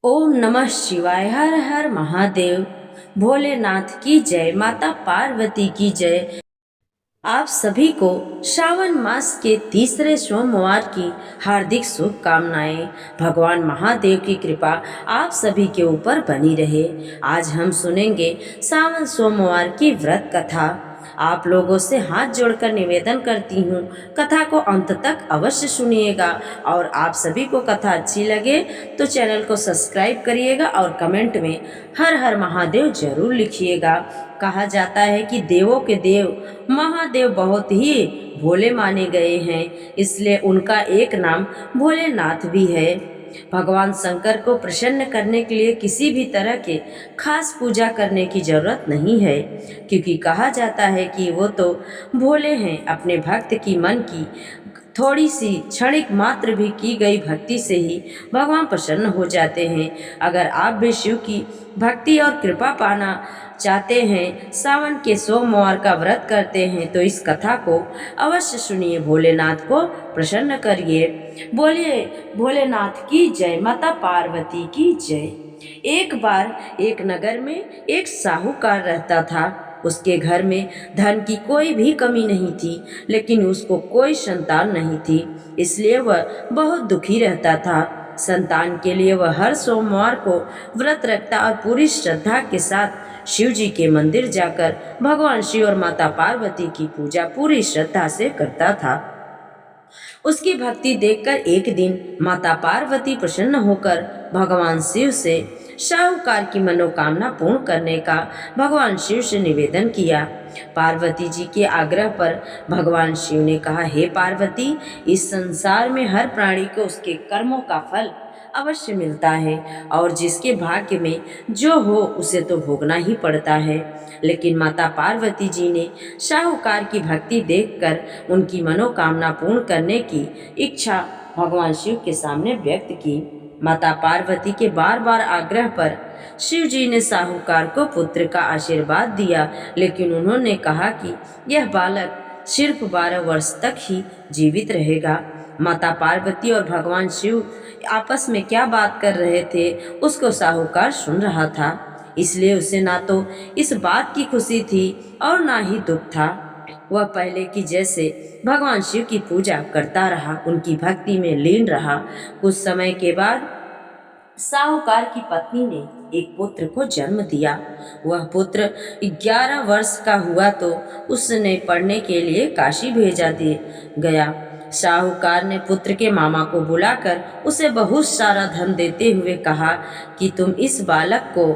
ओम नमः शिवाय। हर हर महादेव। भोलेनाथ की जय। माता पार्वती की जय। आप सभी को श्रावण मास के तीसरे सोमवार की हार्दिक शुभकामनाएं। भगवान महादेव की कृपा आप सभी के ऊपर बनी रहे। आज हम सुनेंगे श्रावण सोमवार की व्रत कथा। आप लोगों से हाथ जोड़कर निवेदन करती हूँ, कथा को अंत तक अवश्य सुनिएगा। और आप सभी को कथा अच्छी लगे तो चैनल को सब्सक्राइब करिएगा और कमेंट में हर हर महादेव जरूर लिखिएगा। कहा जाता है कि देवों के देव महादेव बहुत ही भोले माने गए हैं, इसलिए उनका एक नाम भोलेनाथ भी है। भगवान शंकर को प्रसन्न करने के लिए किसी भी तरह के खास पूजा करने की जरूरत नहीं है, क्योंकि कहा जाता है कि वो तो भोले हैं। अपने भक्त की मन की थोड़ी सी क्षणिक मात्र भी की गई भक्ति से ही भगवान प्रसन्न हो जाते हैं। अगर आप भी शिव की भक्ति और कृपा पाना चाहते हैं, सावन के सोमवार का व्रत करते हैं, तो इस कथा को अवश्य सुनिए। भोलेनाथ को प्रसन्न करिए। बोलिए भोलेनाथ की जय। माता पार्वती की जय। एक बार एक नगर में एक साहूकार रहता था। उसके घर में धन की कोई भी कमी नहीं थी, लेकिन उसको कोई संतान नहीं थी, इसलिए वह बहुत दुखी रहता था। संतान के लिए वह हर सोमवार को व्रत रखता और पूरी श्रद्धा के साथ शिव जी के मंदिर जाकर भगवान शिव और माता पार्वती की पूजा पूरी श्रद्धा से करता था। उसकी भक्ति देखकर एक दिन माता पार्वती प्रसन्न होकर भगवान शिव से साहूकार की मनोकामना पूर्ण करने का भगवान शिव से निवेदन किया। पार्वती जी के आग्रह पर भगवान शिव ने कहा, हे पार्वती, इस संसार में हर प्राणी को उसके कर्मों का फल अवश्य मिलता है, और जिसके भाग्य में जो हो उसे तो भोगना ही पड़ता है। लेकिन माता पार्वती जी ने साहूकार की भक्ति देखकर उनकी मनोकामना पूर्ण करने की इच्छा भगवान शिव के सामने व्यक्त की। माता पार्वती के बार बार आग्रह पर शिव जी ने साहूकार को पुत्र का आशीर्वाद दिया, लेकिन उन्होंने कहा कि यह बालक सिर्फ 12 वर्ष तक ही जीवित रहेगा। माता पार्वती और भगवान शिव आपस में क्या बात कर रहे थे, उसको साहूकार सुन रहा था, इसलिए उसे ना तो इस बात की खुशी थी और ना ही दुख था। वह पहले की जैसे भगवान शिव की पूजा करता रहा, उनकी भक्ति में लीन रहा। कुछ समय के बाद साहूकार की पत्नी ने एक पुत्र को जन्म दिया। वह पुत्र 11 वर्ष का हुआ तो उसने पढ़ने के लिए काशी भेजा दे गया। साहूकार ने पुत्र के मामा को बुलाकर उसे बहुत सारा धन देते हुए कहा कि तुम इस बालक को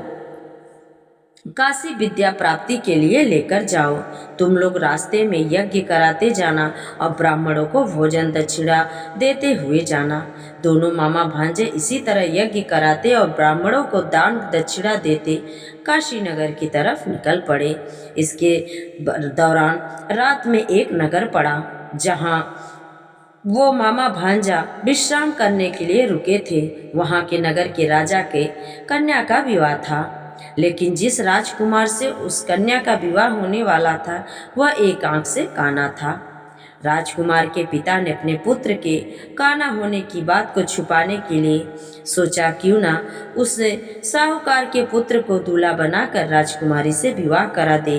काशी विद्या प्राप्ति के लिए लेकर जाओ। तुम लोग रास्ते में यज्ञ कराते जाना और ब्राह्मणों को भोजन दक्षिणा देते हुए जाना। दोनों मामा भांजे इसी तरह यज्ञ कराते और ब्राह्मणों को दान दक्षिणा देते काशी नगर की तरफ निकल पड़े। इसके दौरान रात में एक नगर पड़ा, जहाँ वो मामा भांजा विश्राम करने के लिए रुके थे। वहाँ के नगर के राजा के कन्या का विवाह था, लेकिन जिस राजकुमार से उस कन्या का विवाह होने वाला था वह एक आंख से काना था। राजकुमार के पिता ने अपने पुत्र के काना होने की बात को छुपाने के लिए सोचा, क्यों ना उसने साहूकार के पुत्र को दूल्हा बनाकर राजकुमारी से विवाह करा दे।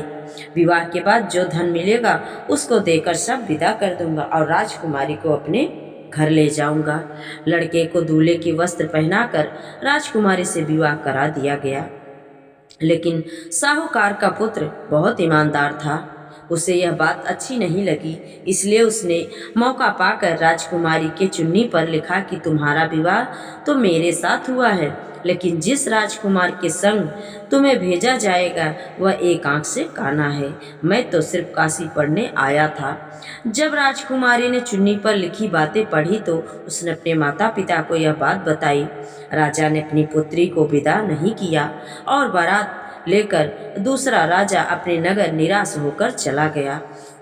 विवाह के बाद जो धन मिलेगा उसको देकर सब विदा कर दूंगा और राजकुमारी को अपने घर ले जाऊंगा। लड़के को दूल्हे की वस्त्र पहनाकर राजकुमारी से विवाह करा दिया गया। लेकिन साहूकार का पुत्र बहुत ईमानदार था। उसे यह बात अच्छी नहीं लगी, इसलिए उसने मौका पाकर राजकुमारी के चुन्नी पर लिखा कि तुम्हारा विवाह तो मेरे साथ हुआ है, लेकिन जिस राजकुमार के संग तुम्हें भेजा जाएगा वह एक आंख से काना है। मैं तो सिर्फ काशी पढ़ने आया था। जब राजकुमारी ने चुन्नी पर लिखी बातें पढ़ी तो उसने अपने माता पिता को यह बात बताई। राजा ने अपनी पुत्री को विदा नहीं किया और बारात लेकर दूसरा राजा अपने नगर निराश होकर चला गया।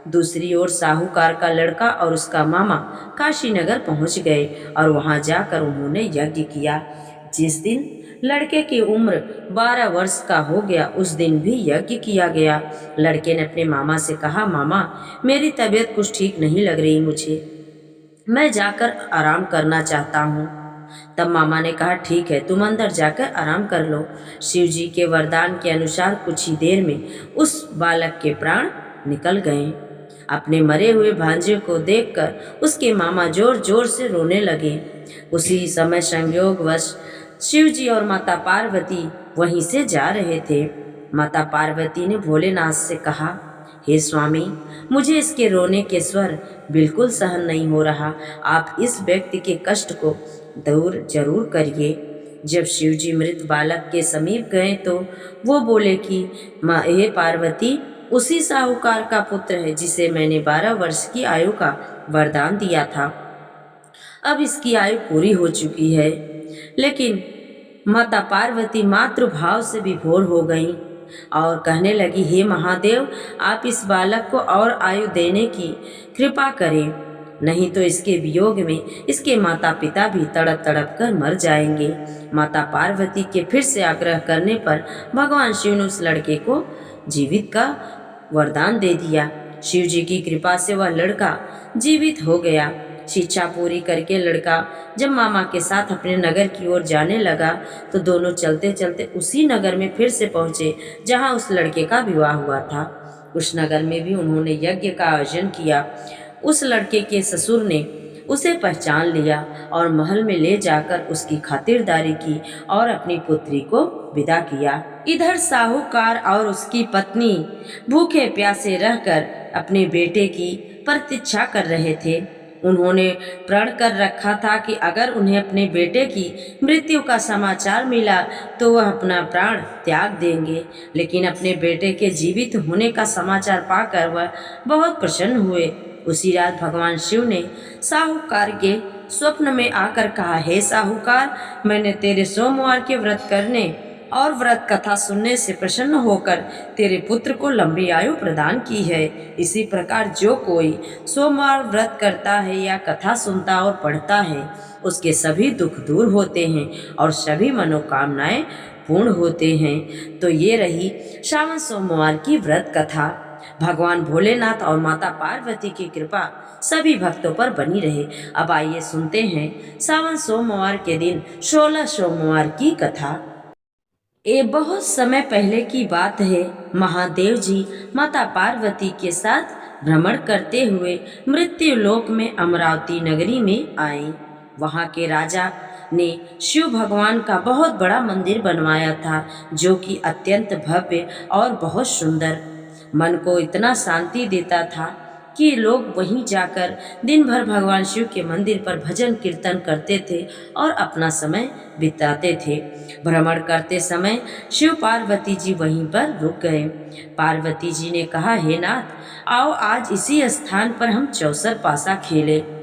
दूसरी ओर साहूकार का लड़का और उसका मामा काशी नगर पहुंच गए और वहां जाकर उन्होंने यज्ञ किया। जिस दिन लड़के की उम्र 12 वर्ष का हो गया, उस दिन भी यज्ञ किया गया। लड़के ने अपने मामा से कहा, मामा, मेरी तबीयत कुछ ठीक नहीं लग रही, मुझे मैं जाकर आराम करना चाहता हूँ। तब मामा ने कहा, ठीक है, तुम अंदर जाकर आराम कर लो। शिव जी के वरदान के अनुसार कुछ ही देर में उस बालक के प्राण निकल गए। अपने मरे हुए भांजे को देखकर उसके मामा जोर जोर से रोने लगे। उसी समय संयोगवश शिव जी और माता पार्वती वहीं से जा रहे थे। माता पार्वती ने भोलेनाथ से कहा, हे स्वामी, मुझे इसके रोने के स्वर बिल्कुल सहन नहीं हो रहा। आप इस व्यक्ति के कष्ट को दूर जरूर करिए। जब शिव जी मृत बालक के समीप गए तो वो बोले कि हे पार्वती, उसी साहूकार का पुत्र है जिसे मैंने 12 वर्ष की आयु का वरदान दिया था। अब इसकी आयु पूरी हो चुकी है। लेकिन माता पार्वती मातृभाव से विभोर हो गईं और कहने लगी, हे महादेव, आप इस बालक को और आयु देने की कृपा करें, नहीं तो इसके वियोग में इसके माता पिता भी तड़प तड़प कर मर जाएंगे। माता पार्वती के फिर से आग्रह करने पर भगवान शिव ने उस लड़के को जीवित का वरदान दे दिया। शिव जी की कृपा से वह लड़का जीवित हो गया। शिक्षा पूरी करके लड़का जब मामा के साथ अपने नगर की ओर जाने लगा तो दोनों चलते चलते उसी नगर में फिर से पहुंचे जहां उस लड़के का विवाह हुआ था। उस नगर में भी उन्होंने यज्ञ का आयोजन किया। उस लड़के के ससुर ने उसे पहचान लिया और महल में ले जाकर उसकी खातिरदारी की और अपनी पुत्री को विदा किया। इधर साहूकार और उसकी पत्नी भूखे प्यासे रहकर अपने बेटे की प्रतीक्षा कर रहे थे। उन्होंने प्रण कर रखा था कि अगर उन्हें अपने बेटे की मृत्यु का समाचार मिला तो वह अपना प्राण त्याग देंगे। लेकिन अपने बेटे के जीवित होने का समाचार पाकर वह बहुत प्रसन्न हुए। उसी रात भगवान शिव ने साहूकार के स्वप्न में आकर कहा, हे साहूकार, मैंने तेरे सोमवार के व्रत करने और व्रत कथा सुनने से प्रसन्न होकर तेरे पुत्र को लंबी आयु प्रदान की है। इसी प्रकार जो कोई सोमवार व्रत करता है या कथा सुनता और पढ़ता है, उसके सभी दुख दूर होते हैं और सभी मनोकामनाएं पूर्ण होते हैं। तो ये रही श्रावण सोमवार की व्रत कथा। भगवान भोलेनाथ और माता पार्वती की कृपा सभी भक्तों पर बनी रहे। अब आइए सुनते हैं सावन सोमवार के दिन 16 सोमवार की कथा। ये बहुत समय पहले की बात है। महादेव जी माता पार्वती के साथ भ्रमण करते हुए मृत्यु लोक में अमरावती नगरी में आए। वहाँ के राजा ने शिव भगवान का बहुत बड़ा मंदिर बनवाया था, जो कि अत्यंत भव्य और बहुत सुंदर, मन को इतना शांति देता था कि लोग वहीं जाकर दिन भर भगवान शिव के मंदिर पर भजन कीर्तन करते थे और अपना समय बिताते थे। भ्रमण करते समय शिव पार्वती जी वहीं पर रुक गए। पार्वती जी ने कहा, हे नाथ, आओ आज इसी स्थान पर हम चौसर पासा खेलें।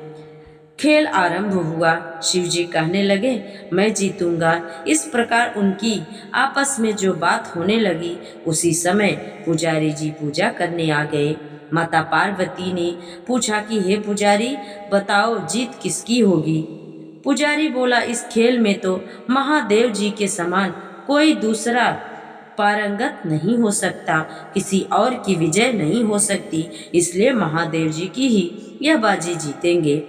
खेल आरंभ हुआ। शिव जी कहने लगे, मैं जीतूंगा। इस प्रकार उनकी आपस में जो बात होने लगी, उसी समय पुजारी जी पूजा करने आ गए। माता पार्वती ने पूछा कि हे पुजारी, बताओ जीत किसकी होगी। पुजारी बोला, इस खेल में तो महादेव जी के समान कोई दूसरा पारंगत नहीं हो सकता, किसी और की विजय नहीं हो सकती, इसलिए महादेव जी की ही यह बाजी जीतेंगे।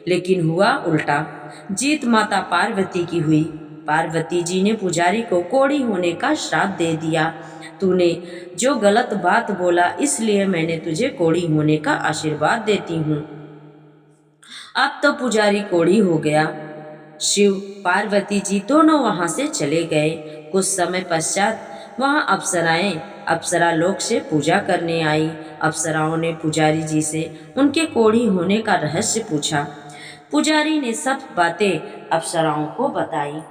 लेकिन हुआ उल्टा, जीत माता पार्वती की हुई। पार्वती जी ने पुजारी को कोढ़ी होने का श्राप दे दिया। तूने जो गलत बात बोला, इसलिए मैंने तुझे कोढ़ी होने का आशीर्वाद देती हूँ। अब तो पुजारी कोढ़ी हो गया। शिव पार्वती जी दोनों वहां से चले गए। कुछ समय पश्चात वहां अप्सरा लोक से पूजा करने आई। अप्सराओं ने पुजारी जी से उनके कोढ़ी होने का रहस्य पूछा। पुजारी ने सब बातें अप्सराओं को बताई।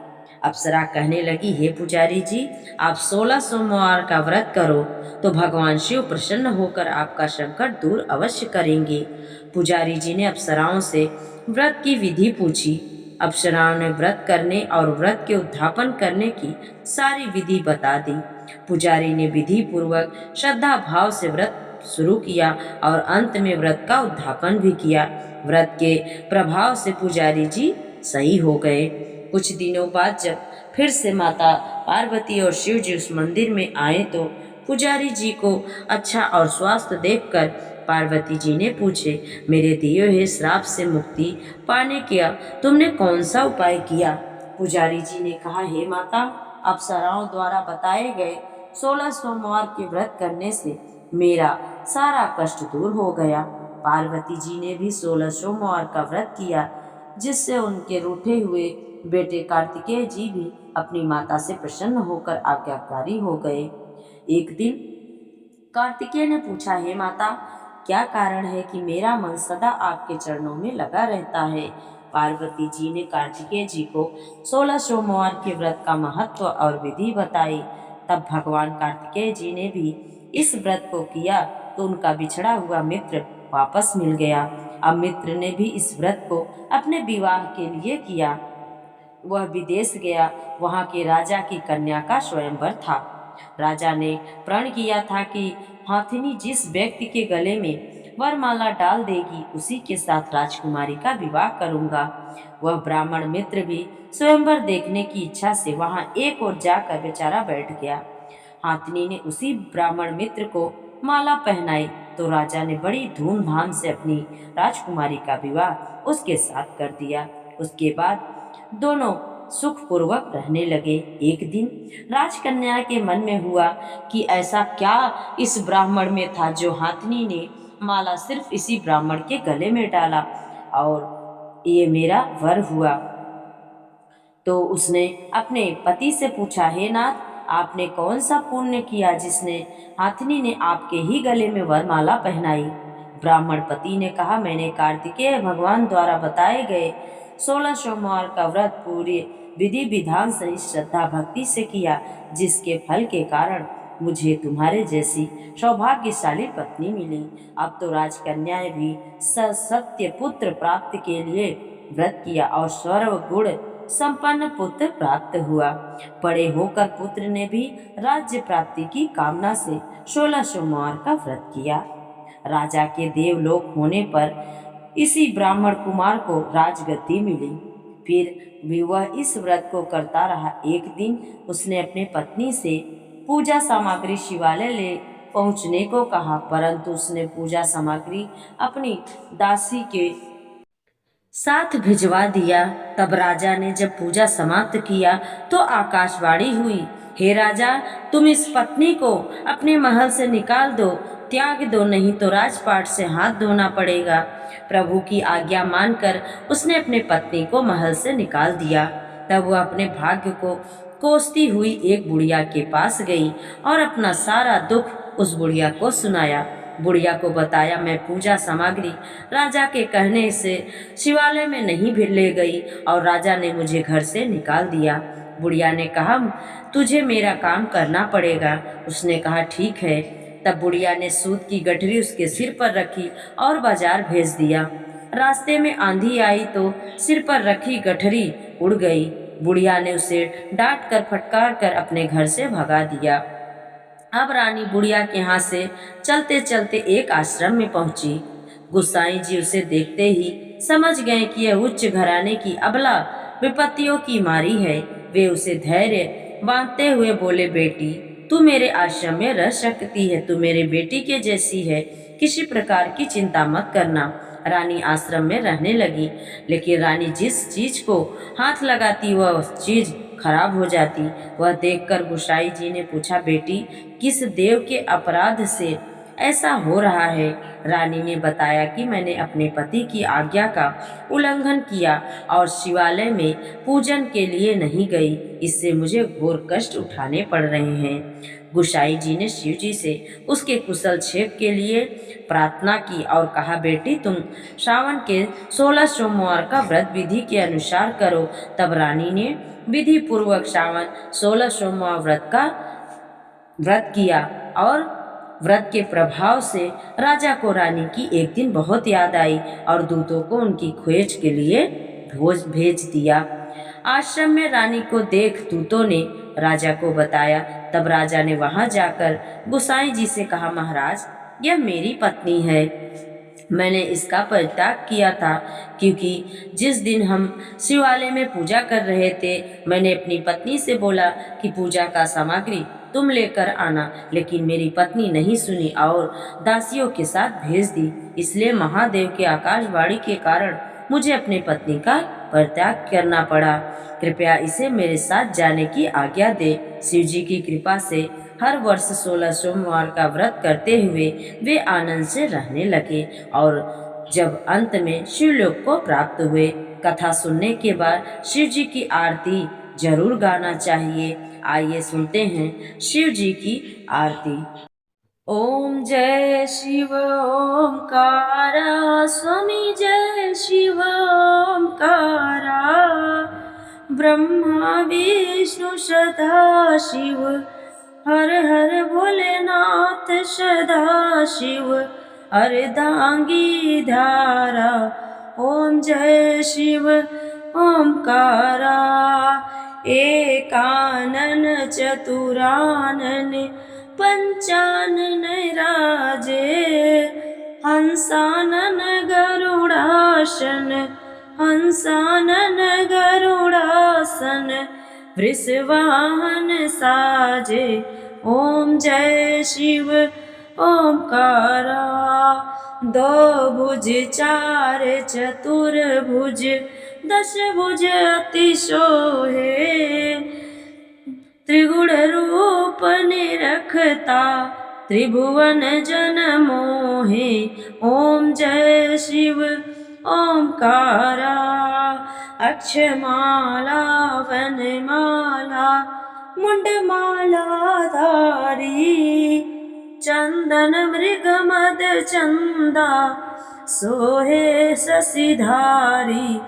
अप्सरा कहने लगी, हे पुजारी जी, आप 16 सोमवार का व्रत करो तो भगवान शिव प्रसन्न होकर आपका संकट दूर अवश्य करेंगे। पुजारी जी ने अप्सराओं से व्रत की विधि पूछी। अप्सराओं ने व्रत करने और व्रत के उद्यापन करने की सारी विधि बता दी। पुजारी ने विधि पूर्वक श्रद्धा भाव से व्रत शुरू किया और अंत में व्रत का उद्यापन भी किया। व्रत के प्रभाव से पुजारी जी सही हो गए। कुछ दिनों बाद जब फिर से माता पार्वती और शिव जी उस मंदिर में आए तो पुजारी जी को अच्छा और स्वस्थ देखकर पार्वती जी ने पूछे, मेरे दिए हुए श्राप से मुक्ति पाने का तुमने कौन सा उपाय किया? पुजारी जी ने कहा, हे माता, अप्सराओं द्वारा बताए गए 16 सोमवार के व्रत करने से मेरा सारा कष्ट दूर हो गया। पार्वती जी ने भी 16 सोमवार का व्रत किया, जिससे उनके रूठे हुए बेटे कार्तिकेय जी भी अपनी माता से प्रसन्न होकर आज्ञाकारी हो गए। एक दिन कार्तिकेय ने पूछा, हे माता, क्या कारण है कि मेरा मन सदा आपके चरणों में लगा रहता है? पार्वती जी ने कार्तिकेय जी को 16 सोमवार के व्रत का महत्व और विधि बताई। तब भगवान कार्तिकेय जी ने भी इस व्रत को किया तो उनका बिछड़ा हुआ मित्र वापस मिल गया। अब मित्र ने भी इस व्रत को अपने विवाह के लिए किया। वह विदेश गया, वहां के राजा की कन्या का स्वयंवर था। राजा ने प्रण किया था कि हाथिनी जिस व्यक्ति के गले में वरमाला डाल देगी उसी के साथ राजकुमारी का विवाह करूंगा। वह ब्राह्मण मित्र भी स्वयंवर देखने की इच्छा से वहां एक ओर जाकर बेचारा बैठ गया। हाथिनी ने उसी ब्राह्मण मित्र को माला पहनाई तो राजा ने बड़ी धूमधाम से अपनी राजकुमारी का विवाह उसके साथ कर दिया। उसके बाद दोनों सुखपूर्वक रहने लगे। एक दिन राजकन्या के मन में हुआ कि ऐसा क्या इस ब्राह्मण में था जो हाथिनी ने माला सिर्फ इसी ब्राह्मण के गले में डाला और ये मेरा वर हुआ। तो उसने अपने पति से पूछा, हे नाथ, आपने कौन सा पुण्य किया जिसने हाथिनी ने आपके ही गले में वरमाला पहनाई? ब्राह्मण पति ने कहा, मैंने कार्तिकेय भगवान द्वारा बताए गए 16 सोमवार का व्रत पूरे विधि विधान सहित श्रद्धा भक्ति से किया, जिसके फल के कारण मुझे तुम्हारे जैसी सौभाग्यशाली पत्नी मिली। अब तो राजकन्याएं भी सत्य पुत्र प्राप्ति के लिए व्रत किया और सर्व गुण संपन्न पुत्र प्राप्त हुआ। बड़े होकर पुत्र ने भी राज्य प्राप्ति की कामना से 16 सोमवार का व्रत किया। राजा के देवलोक होने पर इसी ब्राह्मण कुमार को राजगद्दी मिली। फिर भी वह इस व्रत को करता रहा। एक दिन उसने अपने पत्नी से पूजा सामग्री शिवालय ले पहुंचने को कहा, परंतु उसने पूजा सामग्री अपनी दासी के साथ भिजवा दिया। तब राजा ने जब पूजा समाप्त किया तो आकाशवाणी हुई, हे राजा, तुम इस पत्नी को अपने महल से निकाल दो, त्याग दो, नहीं तो राजपाट से हाथ धोना पड़ेगा। प्रभु की आज्ञा मानकर उसने अपने पत्नी को महल से निकाल दिया। तब वह अपने भाग्य को कोसती हुई एक बुढ़िया के पास गई और अपना सारा दुख उस बुढ़िया को सुनाया। बुढ़िया को बताया, मैं पूजा सामग्री राजा के कहने से शिवालय में नहीं भी ले गई और राजा ने मुझे घर से निकाल दिया। बुढ़िया ने कहा, तुझे मेरा काम करना पड़ेगा। उसने कहा, ठीक है। तब बुढ़िया ने सूत की गठरी उसके सिर पर रखी और बाजार भेज दिया। रास्ते में आंधी आई तो सिर पर रखी गठरी उड़ गई। बुढ़िया ने उसे डांट कर फटकार कर अपने घर से भगा दिया। अब रानी बुढ़िया के यहाँ से चलते चलते एक आश्रम में पहुंची। गुसाई जी उसे देखते ही समझ गए कि यह उच्च घराने की अबला विपत्तियों की मारी है। वे उसे धैर्य बांधते हुए बोले, बेटी, तू मेरे आश्रम में रह सकती है, तू मेरे बेटी के जैसी है, किसी प्रकार की चिंता मत करना। रानी आश्रम में रहने लगी, लेकिन रानी जिस चीज को हाथ लगाती वह चीज खराब हो जाती। वह देखकर गुसाई जी ने पूछा, बेटी, किस देव के अपराध से ऐसा हो रहा है? रानी ने बताया कि मैंने अपने पति की आज्ञा का उल्लंघन किया और शिवालय में पूजन के लिए नहीं गई, इससे मुझे घोर कष्ट उठाने पड़ रहे हैं। गुसाई जी ने शिव जी से उसके कुशल क्षेम के लिए प्रार्थना की और कहा, बेटी, तुम श्रावण के 16 सोमवार का व्रत विधि के अनुसार करो। तब रानी ने विधि पूर्वक श्रावण 16 सोमवार व्रत किया और व्रत के प्रभाव से राजा को रानी की एक दिन बहुत याद आई और दूतों को उनकी खोज के लिए भेज दिया। आश्रम में रानी को देख दूतों ने राजा को बताया। तब राजा ने वहां जाकर गुसाई जी से कहा, महाराज, यह मेरी पत्नी है। मैंने इसका परित्याग किया था क्योंकि जिस दिन हम शिवालय में पूजा कर रहे थे मैंने अपनी पत्नी से बोला कि पूजा का सामग्री तुम लेकर आना। लेकिन मेरी पत्नी नहीं सुनी और दासियों के साथ भेज दी। इसलिए महादेव के आकाशवाणी के कारण मुझे अपनी पत्नी का परित्याग करना पड़ा। कृपया इसे मेरे साथ जाने की आज्ञा दे। शिव जी की कृपा से हर वर्ष 16 सोमवार का व्रत करते हुए वे आनंद से रहने लगे और जब अंत में शिवलोक को प्राप्त हुए। कथा सुनने के बाद शिव जी की आरती जरूर गाना चाहिए। आइए सुनते हैं शिव जी की आरती। ओम जय शिव ओमकारा, स्वामी जय शिव ओमकारा। ब्रह्मा विष्णु सदा शिव, हर हर भोलेनाथ सदा शिव, अर्धांगी धारा। ओम जय शिव ओमकारा, एकानन चतुरानन पंचानन राजे। हंसानन गरुड़ासन, हंसानन गरुड़ासन, वृषवाहन साजे। ओम जय शिव ओमकारा, दो भुज चार चतुर्भुज, 10 भुज अति शोहे। त्रिगुण रूप निरखता, त्रिभुवन जन मोहे। ओम जय शिव ओमकारा, अक्षमाला वनमाला मुंडमाला धारी। चंदन मृग मद चंदा, सोहे शशिधारी।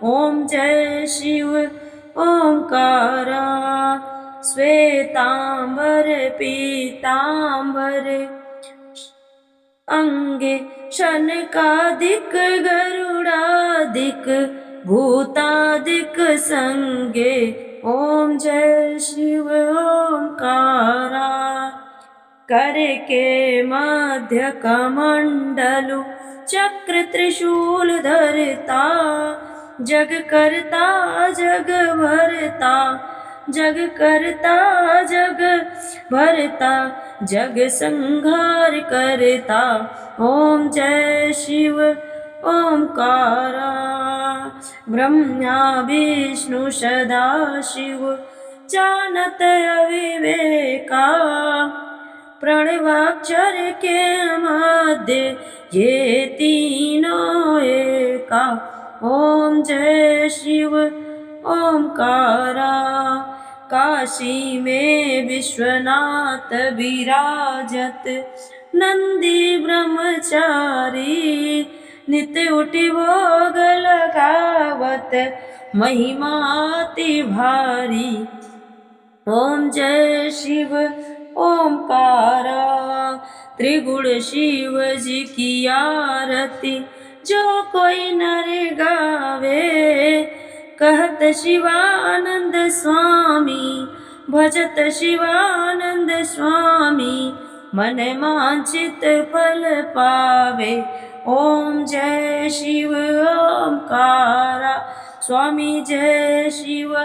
ओम जय शिव ओमकारा, श्वेतांबर पीतांबर, अंगे शनकादिक गरुड़ादिक, भूतादिक संगे। ओम जय शिव ओमकारा, कर के मध्य कमंडलु, चक्र त्रिशूल धरता। जग करता जग भरता, जग करता जग भरता, जग संहार करता। ओम जय शिव ओमकारा, ब्रह्मा विष्णु सदा शिव, जानत अविवेका। प्रणवाक्षर के मध्य ये तीनों एका। ओम जय शिव ओमकारा, काशी में विश्वनाथ विराजत, नंदी ब्रह्मचारी। नित्य उठी भोग लगावत, महिमा अति भारी। ओम जय शिव ओमकारा, त्रिगुण शिव जी की आरती, जो कोई नर गावे। कहत शिवानंद स्वामी, भजत शिवानंद स्वामी, मन वांछित फल पावे। ओम जय शिव ओमकारा, स्वामी जय शिव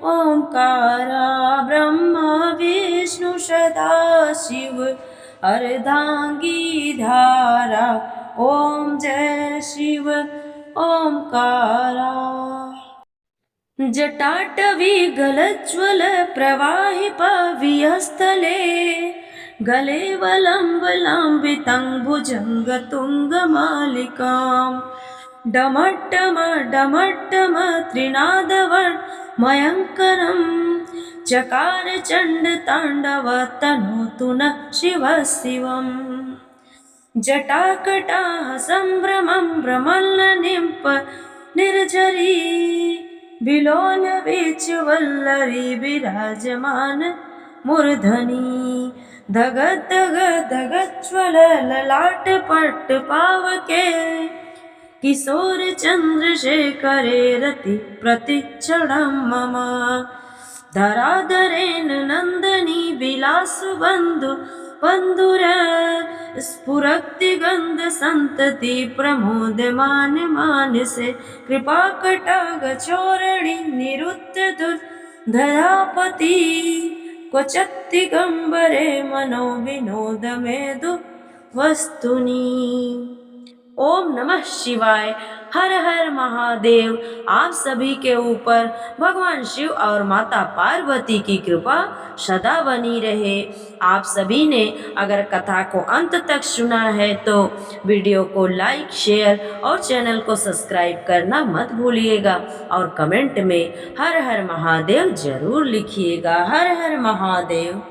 ओमकारा। ब्रह्मा विष्णु सदा शिव, अर्धांगी धारा। ओम जय शिव ओमकारा, जटाटवी गलज्वल प्रवाहि पवियस्थले, गले वलम्बलाम्बितं भुजंग तुंगमालिकाम्। डमट्टम डमट्टम त्रिनादवर्मयङ्करम्, चकार चण्ड ताण्डव तनोतु नः शिवः शिवम्। जटाकटाः सम्भ्रमं भ्रमल्लनिम्प निर्झरी, बिलोल वीचवल्लरी विराजमान मूर्धनि। धगत धगत धगज्वल ललाट पट्ट पावके, किशोर चंद्रशेखरे रति प्रतिक्षणं मम। धराधरेण नंदनी विलासु बंधु बंधुर, स्फुरक्ति गंध संतति प्रमोदमान मानसे। कृपा कटाग चोरणी निरुत्य दुर्धरापति, क्वचित् दिगंबरे मनो विनोद मेदु वस्तुनि। ओम नमः शिवाय। हर हर महादेव। आप सभी के ऊपर भगवान शिव और माता पार्वती की कृपा सदा बनी रहे। आप सभी ने अगर कथा को अंत तक सुना है तो वीडियो को लाइक, शेयर और चैनल को सब्सक्राइब करना मत भूलिएगा और कमेंट में हर हर महादेव जरूर लिखिएगा। हर हर महादेव।